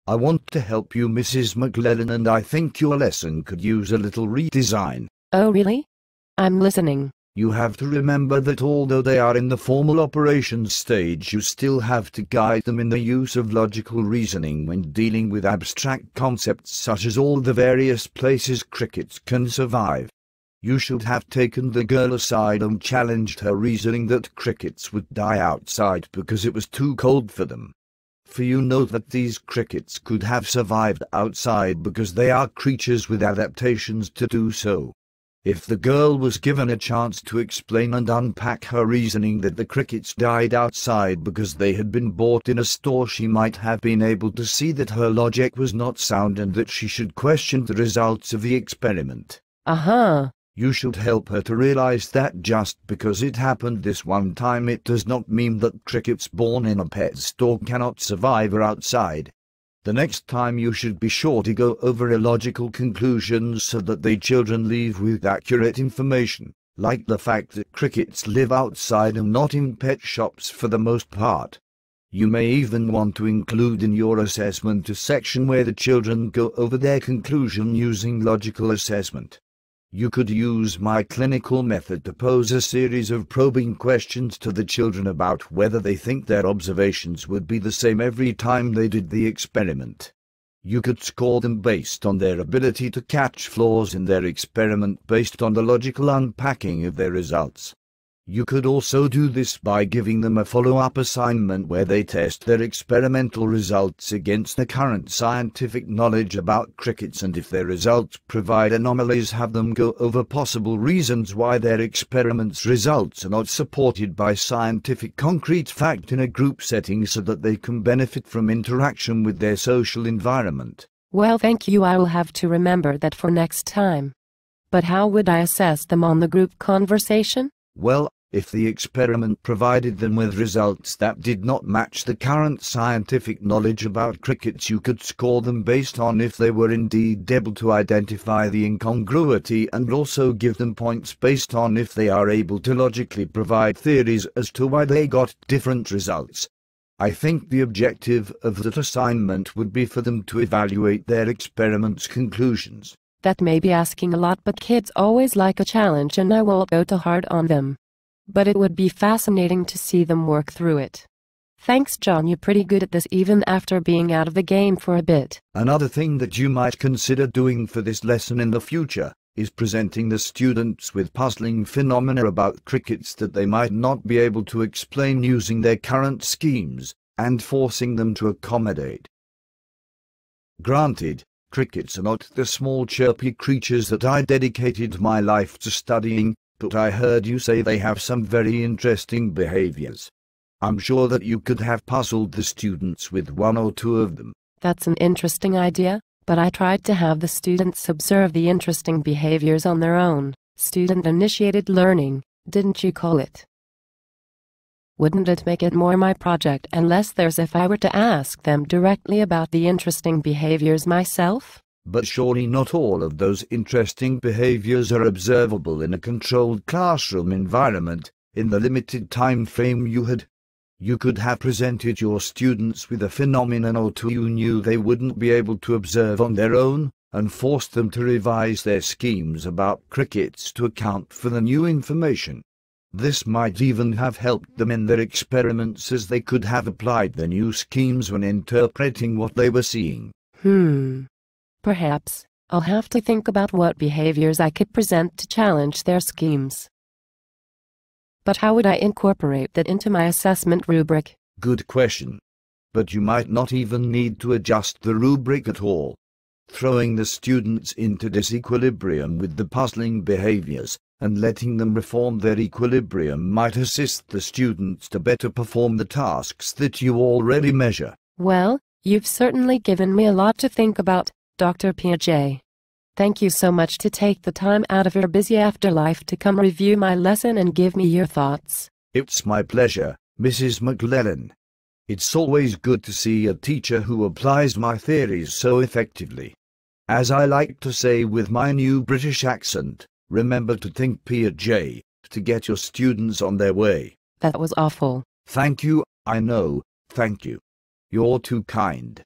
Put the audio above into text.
I want to help you, Mrs. McLellan, and I think your lesson could use a little redesign. Oh really? I'm listening. You have to remember that although they are in the formal operations stage, you still have to guide them in the use of logical reasoning when dealing with abstract concepts such as all the various places crickets can survive. You should have taken the girl aside and challenged her reasoning that crickets would die outside because it was too cold for them. For you know that these crickets could have survived outside because they are creatures with adaptations to do so. If the girl was given a chance to explain and unpack her reasoning that the crickets died outside because they had been bought in a store, she might have been able to see that her logic was not sound and that she should question the results of the experiment. You should help her to realize that just because it happened this one time, it does not mean that crickets born in a pet store cannot survive outside. The next time you should be sure to go over illogical conclusions so that the children leave with accurate information, like the fact that crickets live outside and not in pet shops for the most part. You may even want to include in your assessment a section where the children go over their conclusion using logical assessment. You could use my clinical method to pose a series of probing questions to the children about whether they think their observations would be the same every time they did the experiment. You could score them based on their ability to catch flaws in their experiment based on the logical unpacking of their results. You could also do this by giving them a follow-up assignment where they test their experimental results against the current scientific knowledge about crickets, and if their results provide anomalies, have them go over possible reasons why their experiment's results are not supported by scientific concrete fact in a group setting so that they can benefit from interaction with their social environment. Well, thank you. I will have to remember that for next time. But how would I assess them on the group conversation? Well, if the experiment provided them with results that did not match the current scientific knowledge about crickets, you could score them based on if they were indeed able to identify the incongruity, and also give them points based on if they are able to logically provide theories as to why they got different results. I think the objective of that assignment would be for them to evaluate their experiment's conclusions. That may be asking a lot, but kids always like a challenge, and I won't go too hard on them. But it would be fascinating to see them work through it. Thanks, John. You're pretty good at this even after being out of the game for a bit. Another thing that you might consider doing for this lesson in the future is presenting the students with puzzling phenomena about crickets that they might not be able to explain using their current schemes, and forcing them to accommodate. Granted, crickets are not the small chirpy creatures that I dedicated my life to studying, but I heard you say they have some very interesting behaviors. I'm sure that you could have puzzled the students with one or two of them. That's an interesting idea, but I tried to have the students observe the interesting behaviors on their own. Student-initiated learning, didn't you call it? Wouldn't it make it more my project and less theirs if I were to ask them directly about the interesting behaviors myself? But surely not all of those interesting behaviors are observable in a controlled classroom environment, in the limited time frame you had. You could have presented your students with a phenomenon or two you knew they wouldn't be able to observe on their own, and forced them to revise their schemes about crickets to account for the new information. This might even have helped them in their experiments, as they could have applied the new schemes when interpreting what they were seeing. Perhaps. I'll have to think about what behaviors I could present to challenge their schemes. But how would I incorporate that into my assessment rubric? Good question. But you might not even need to adjust the rubric at all. Throwing the students into disequilibrium with the puzzling behaviors, and letting them reform their equilibrium might assist the students to better perform the tasks that you already measure. Well, you've certainly given me a lot to think about, Dr. Piaget. Thank you so much to take the time out of your busy afterlife to come review my lesson and give me your thoughts. It's my pleasure, Mrs. McLellan. It's always good to see a teacher who applies my theories so effectively. As I like to say with my new British accent, remember to think Piaget, to get your students on their way. That was awful. Thank you, I know, thank you. You're too kind.